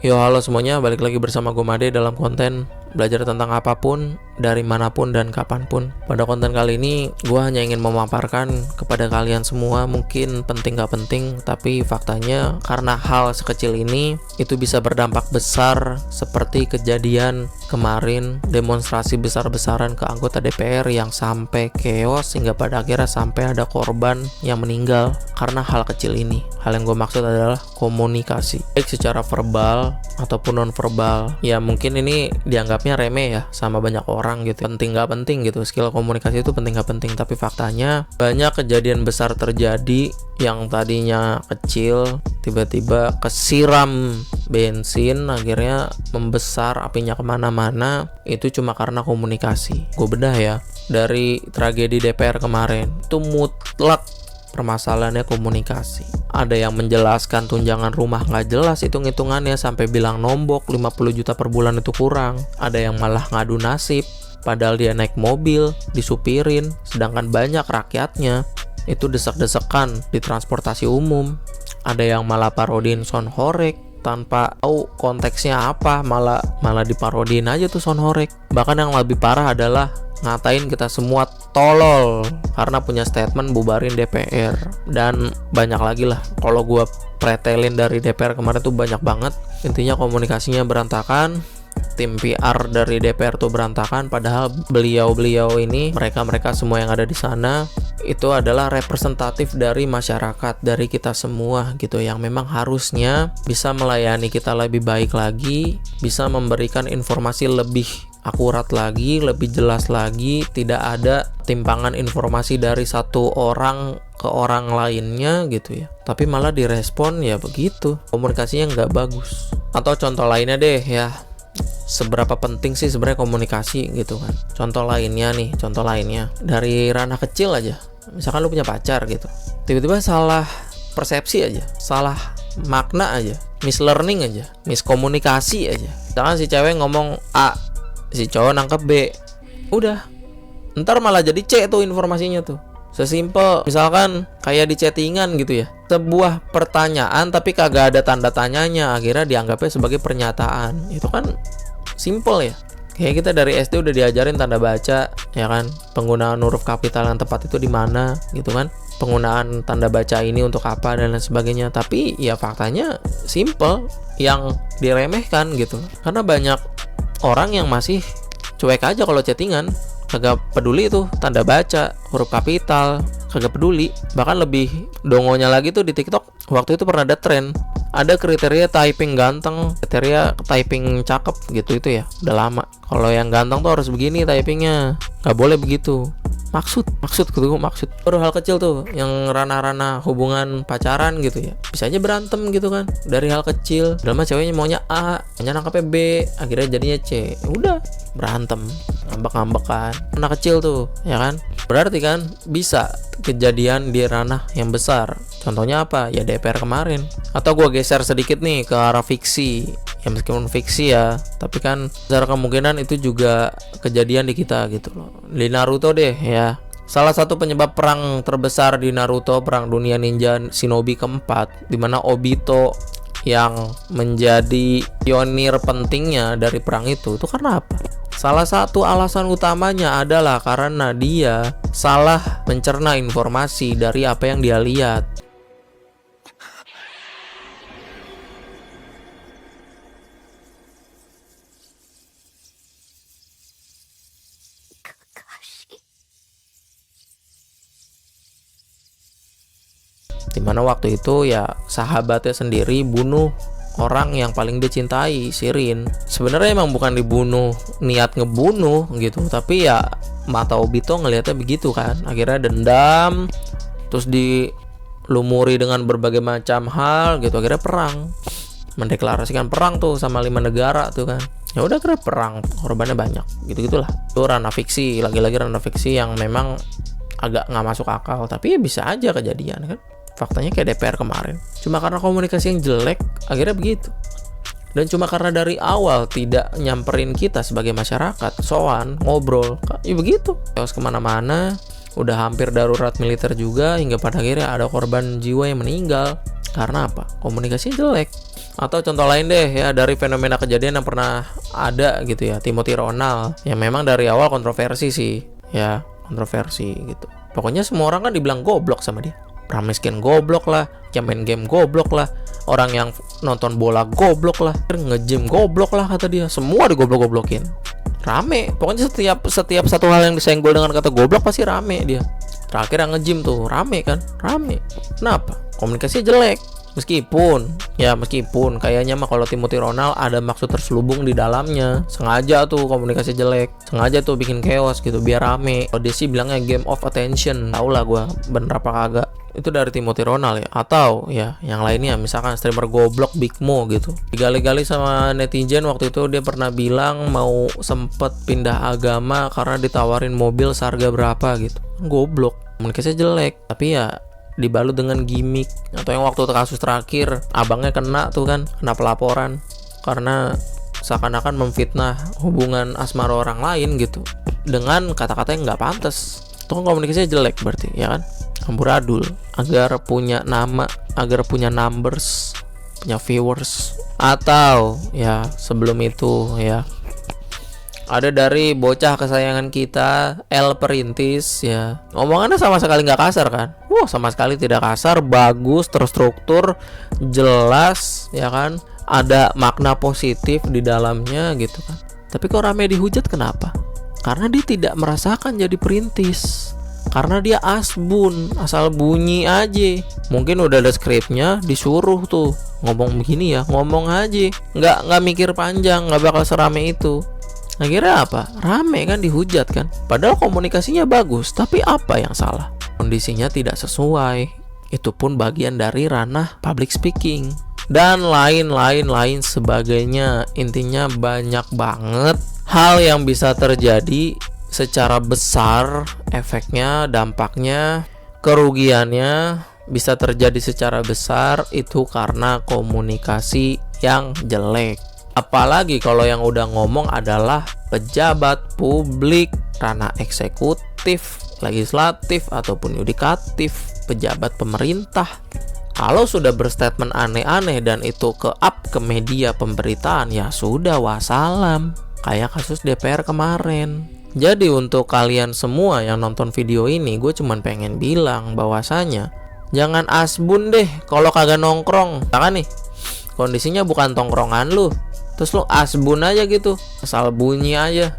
Yo, halo semuanya, balik lagi bersama gue Made dalam konten belajar tentang apapun, dari manapun dan kapanpun. Pada konten kali ini, gue hanya ingin memaparkan kepada kalian semua, mungkin penting gak penting, tapi faktanya karena hal sekecil ini, itu bisa berdampak besar seperti kejadian kemarin, demonstrasi besar-besaran ke anggota DPR yang sampai chaos, hingga pada akhirnya sampai ada korban yang meninggal karena hal kecil ini. Hal yang gue maksud adalah komunikasi, baik secara verbal ataupun non-verbal. Ya mungkin ini dianggapnya remeh ya sama banyak orang gitu, penting gak penting gitu, skill komunikasi itu penting gak penting, tapi faktanya banyak kejadian besar terjadi yang tadinya kecil tiba-tiba kesiram bensin, akhirnya membesar apinya kemana-mana. Itu cuma karena komunikasi. Gue bedah ya, dari tragedi DPR kemarin itu mutlak permasalahannya komunikasi. Ada yang menjelaskan tunjangan rumah nggak jelas hitung-hitungannya, sampai bilang nombok 50 juta per bulan itu kurang. Ada yang malah ngadu nasib, padahal dia naik mobil, disupirin, sedangkan banyak rakyatnya itu desek-desekan di transportasi umum. Ada yang malah parodin sound horeg tanpa tahu konteksnya apa, malah diparodin aja tuh sound horeg. Bahkan yang lebih parah adalah ngatain kita semua tolol karena punya statement bubarin DPR, dan banyak lagi lah. Kalau gue pretelin dari DPR kemarin tuh banyak banget. Intinya komunikasinya berantakan, tim PR dari DPR tuh berantakan, padahal beliau-beliau ini, mereka semua yang ada di sana itu adalah representatif dari masyarakat, dari kita semua gitu, yang memang harusnya bisa melayani kita lebih baik lagi, bisa memberikan informasi lebih akurat lagi, lebih jelas lagi, tidak ada timpangan informasi dari satu orang ke orang lainnya gitu ya. Tapi malah direspon ya begitu, komunikasinya nggak bagus. Atau contoh lainnya deh ya, seberapa penting sih sebenarnya komunikasi gitu kan. Contoh lainnya dari ranah kecil aja. Misalkan lu punya pacar gitu, tiba-tiba salah persepsi aja, salah makna aja, mislearning aja, miskomunikasi aja. Misalkan si cewek ngomong A, si cowok nangkep B, udah, ntar malah jadi C tuh informasinya tuh. Sesimpel misalkan kayak di chattingan gitu ya, sebuah pertanyaan tapi kagak ada tanda tanyanya, akhirnya dianggapnya sebagai pernyataan. Itu kan simple ya. Kayak kita dari SD udah diajarin tanda baca ya kan, penggunaan huruf kapital yang tepat itu di mana gitu kan, penggunaan tanda baca ini untuk apa dan lain sebagainya. Tapi ya faktanya simple, yang diremehkan gitu, karena banyak orang yang masih cuek aja kalau chattingan, kagak peduli tuh tanda baca, huruf kapital, kagak peduli. Bahkan lebih dongonya lagi tuh di TikTok, waktu itu pernah ada tren, ada kriteria typing ganteng, kriteria typing cakep gitu, itu ya udah lama. Kalau yang ganteng tuh harus begini typingnya, nggak boleh begitu. Maksud baru hal kecil tuh, yang ranah-ranah hubungan pacaran gitu ya, bisa aja berantem gitu kan, dari hal kecil. Dalam ceweknya maunya A, hanya nangkapnya B, akhirnya jadinya C, udah berantem, ngambek-ngambekan. Anak kecil tuh ya kan, berarti kan bisa kejadian di ranah yang besar. Contohnya apa? Ya DPR kemarin. Atau gue geser sedikit nih ke arah fiksi. Ya meskipun fiksi ya, tapi kan secara kemungkinan itu juga kejadian di kita gitu loh. Di Naruto deh ya, salah satu penyebab perang terbesar di Naruto, perang dunia ninja shinobi keempat, dimana Obito yang menjadi pionir pentingnya dari perang itu karena apa? Salah satu alasan utamanya adalah karena dia salah mencerna informasi dari apa yang dia lihat. Dimana waktu itu ya sahabatnya sendiri bunuh orang yang paling dia cintai, Shirin. Sebenarnya emang bukan dibunuh niat ngebunuh gitu, tapi ya mata Obito ngelihatnya begitu kan. Akhirnya dendam, terus dilumuri dengan berbagai macam hal gitu, akhirnya perang, mendeklarasikan perang tuh sama 5 negara tuh kan. Ya udah kira perang, korbannya banyak gitu-gitulah. Itu ranah fiksi, lagi-lagi ranah fiksi yang memang agak nggak masuk akal, tapi ya bisa aja kejadian kan. Faktanya kayak DPR kemarin, cuma karena komunikasi yang jelek akhirnya begitu. Dan cuma karena dari awal tidak nyamperin kita sebagai masyarakat, soan, ngobrol, ya begitu. Terus kemana-mana, udah hampir darurat militer juga, hingga pada akhirnya ada korban jiwa yang meninggal. Karena apa? Komunikasinya jelek. Atau contoh lain deh ya, dari fenomena kejadian yang pernah ada gitu ya, Timothy Ronald, yang memang dari awal kontroversi sih ya, kontroversi gitu. Pokoknya semua orang kan dibilang goblok sama dia. Orang miskin goblok lah, yang main game goblok lah, orang yang nonton bola goblok lah, nge-gym goblok lah kata dia. Semua digoblok-goblokin. Rame, pokoknya setiap satu hal yang disenggol dengan kata goblok pasti rame dia. Terakhir yang nge-gym tuh rame kan, rame. Kenapa? Komunikasinya jelek. Meskipun kayaknya mah kalau Timothy Ronald ada maksud terselubung di dalamnya, sengaja tuh komunikasi jelek, sengaja tuh bikin chaos gitu biar rame. Kalau dia sih bilangnya game of attention, tau lah gue bener apa kagak. Itu dari Timothy Ronald ya. Atau ya yang lainnya, misalkan streamer goblok Big Mo gitu, digali-gali sama netizen. Waktu itu dia pernah bilang mau sempet pindah agama karena ditawarin mobil seharga berapa gitu. Goblok, komunikasinya jelek. Tapi ya dibalut dengan gimmick. Atau yang waktu kasus terakhir abangnya kena pelaporan karena seakan-akan memfitnah hubungan asmara orang lain gitu dengan kata-kata yang nggak pantas. Itu kan komunikasinya jelek berarti ya kan, amburadul agar punya nama, agar punya numbers, punya viewers. Atau ya sebelum itu ya ada dari bocah kesayangan kita, El Perintis ya. Omongannya sama sekali nggak kasar kan? Wah, sama sekali tidak kasar, bagus, terstruktur, jelas ya kan? Ada makna positif di dalamnya gitu kan. Tapi kok rame dihujat kenapa? Karena dia tidak merasakan jadi perintis. Karena dia asbun, asal bunyi aja. Mungkin udah ada skripnya, disuruh tuh ngomong begini ya, ngomong aja. Nggak mikir panjang, nggak bakal serame itu. Akhirnya apa? Rame kan, dihujat kan. Padahal komunikasinya bagus, tapi apa yang salah? Kondisinya tidak sesuai. Itu pun bagian dari ranah public speaking. Dan lain sebagainya. Intinya banyak banget hal yang bisa terjadi secara besar. Efeknya, dampaknya, kerugiannya bisa terjadi secara besar. Itu karena komunikasi yang jelek. Apalagi kalau yang udah ngomong adalah pejabat publik, ranah eksekutif, legislatif, ataupun yudikatif, pejabat pemerintah. Kalau sudah berstatement aneh-aneh dan itu ke-up ke media pemberitaan, ya sudah wassalam. Kayak kasus DPR kemarin. Jadi untuk kalian semua yang nonton video ini, gue cuman pengen bilang bahwasanya jangan asbun deh kalau kagak nongkrong. Kan nih, kondisinya bukan tongkrongan lu, terus lu asbun aja gitu, asal bunyi aja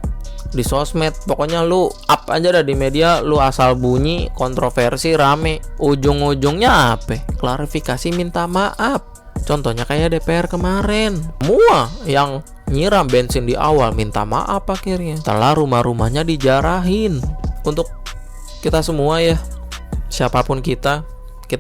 di sosmed. Pokoknya lu up aja dah di media, lu asal bunyi, kontroversi, rame. Ujung-ujungnya apa? Klarifikasi, minta maaf. Contohnya kayak DPR kemarin. Semua yang nyiram bensin di awal minta maaf akhirnya. Setelah rumah-rumahnya dijarahin. Untuk kita semua ya, siapapun kita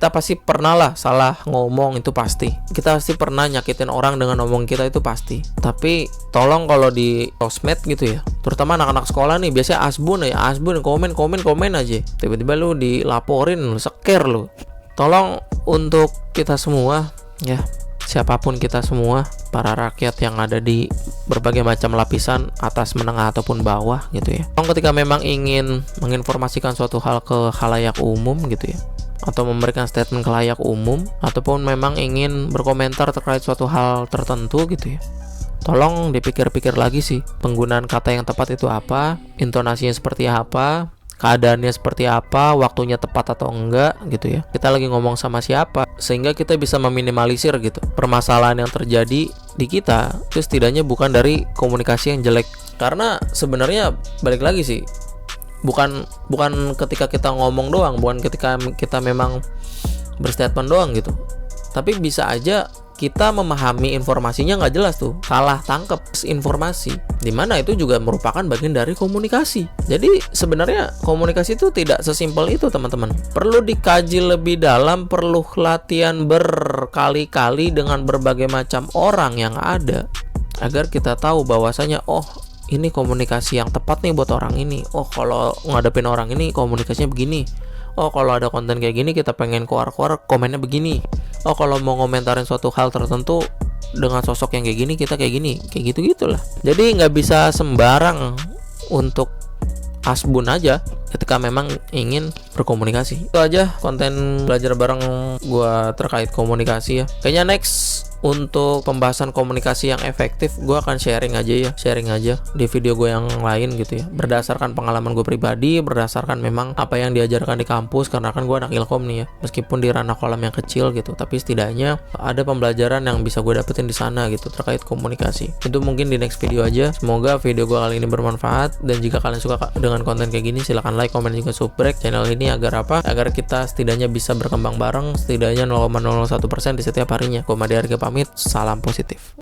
pasti pernah lah salah ngomong, itu pasti. Kita pasti pernah nyakitin orang dengan ngomong kita, itu pasti. Tapi tolong kalau di sosmed gitu ya, terutama anak-anak sekolah nih, biasanya asbun komen aja. Tiba-tiba lu dilaporin, lu seker lu. Tolong untuk kita semua ya, siapapun kita semua, para rakyat yang ada di berbagai macam lapisan, atas, menengah, ataupun bawah gitu ya. Tolong ketika memang ingin menginformasikan suatu hal ke khalayak umum gitu ya, atau memberikan statement ke khalayak umum, ataupun memang ingin berkomentar terkait suatu hal tertentu gitu ya, tolong dipikir-pikir lagi sih, penggunaan kata yang tepat itu apa, intonasinya seperti apa, keadaannya seperti apa, waktunya tepat atau enggak gitu ya. Kita lagi ngomong sama siapa, sehingga kita bisa meminimalisir gitu permasalahan yang terjadi di kita. Terus setidaknya bukan dari komunikasi yang jelek. Karena sebenarnya balik lagi sih, bukan ketika kita ngomong doang, bukan ketika kita memang berstatement doang gitu, tapi bisa aja kita memahami informasinya nggak jelas tuh, salah tangkep informasi, dimana itu juga merupakan bagian dari komunikasi. Jadi sebenarnya komunikasi itu tidak sesimpel itu teman-teman, perlu dikaji lebih dalam, perlu latihan berkali-kali dengan berbagai macam orang yang ada, agar kita tahu bahwasanya oh ini komunikasi yang tepat nih buat orang ini. Oh kalau ngadepin orang ini komunikasinya begini. Oh kalau ada konten kayak gini kita pengen keluar komennya begini. Oh kalau mau ngomentarin suatu hal tertentu dengan sosok yang kayak gini, kita kayak gini, kayak gitu-gitulah. Jadi nggak bisa sembarang untuk asbun aja ketika memang ingin berkomunikasi. Itu aja konten belajar bareng gua terkait komunikasi ya. Kayaknya next untuk pembahasan komunikasi yang efektif, gue akan sharing aja di video gue yang lain gitu ya, berdasarkan pengalaman gue pribadi, berdasarkan memang apa yang diajarkan di kampus, karena kan gue anak ilkom nih ya, meskipun di ranah kolam yang kecil gitu, tapi setidaknya ada pembelajaran yang bisa gue dapetin di sana gitu terkait komunikasi. Itu mungkin di next video aja. Semoga video gue kali ini bermanfaat, dan jika kalian suka dengan konten kayak gini, silahkan like, komen, juga subscribe channel ini agar agar kita setidaknya bisa berkembang bareng, setidaknya 0,01% di setiap harinya. Gue Made Harga pamit, salam positif.